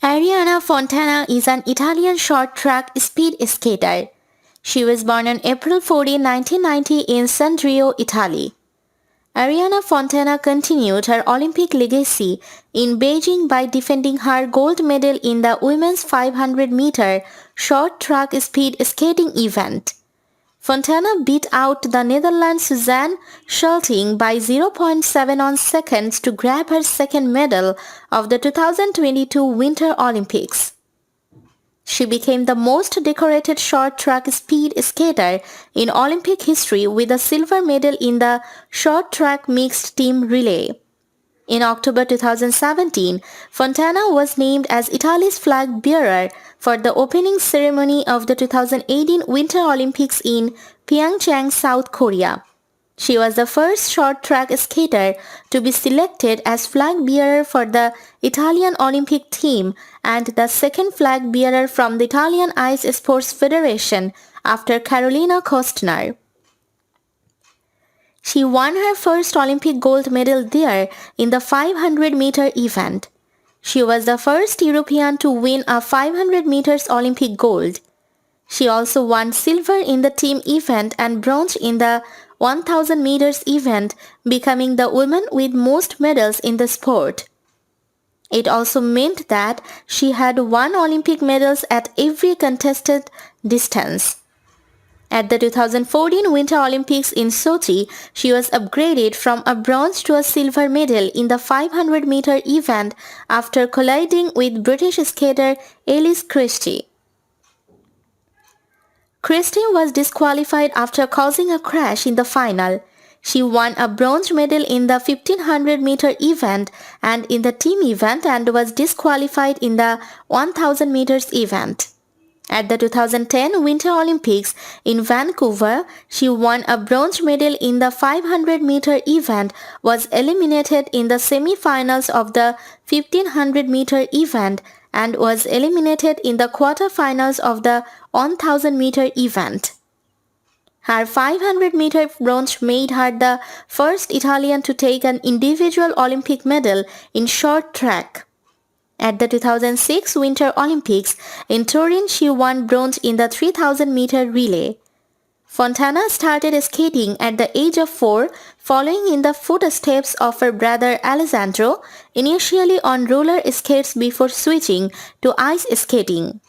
Arianna Fontana is an Italian short track speed skater. She was born on April 14, 1990 in Sondrio, Italy. Arianna Fontana continued her Olympic legacy in Beijing by defending her gold medal in the women's 500-meter short track speed skating event. Fontana beat out the Netherlands Suzanne Schulting by 0.71 seconds to grab her second medal of the 2022 Winter Olympics. She became the most decorated short track speed skater in Olympic history with a silver medal in the short track mixed team relay. In October 2017, Fontana was named as Italy's flag bearer for the opening ceremony of the 2018 Winter Olympics in PyeongChang, South Korea. She was the first short track skater to be selected as flag bearer for the Italian Olympic team and the second flag bearer from the Italian Ice Sports Federation after Carolina Kostner. She won her first Olympic gold medal there in the 500-meter event. She was the first European to win a 500 meters Olympic gold. She also won silver in the team event and bronze in the 1000 meters event, becoming the woman with most medals in the sport. It also meant that she had won Olympic medals at every contested distance. At the 2014 Winter Olympics in Sochi, she was upgraded from a bronze to a silver medal in the 500-meter event after colliding with British skater Ellis Christie. Christie was disqualified after causing a crash in the final. She won a bronze medal in the 1500-meter event and in the team event and was disqualified in the 1000 meters event. At the 2010 Winter Olympics in Vancouver, she won a bronze medal in the 500-meter event, was eliminated in the semi-finals of the 1500-meter event, and was eliminated in the quarter-finals of the 1000-meter event. Her 500-meter bronze made her the first Italian to take an individual Olympic medal in short track. At the 2006 Winter Olympics in Turin, she won bronze in the 3000-meter relay. Fontana started skating at the age of 4, following in the footsteps of her brother Alessandro, initially on roller skates before switching to ice skating.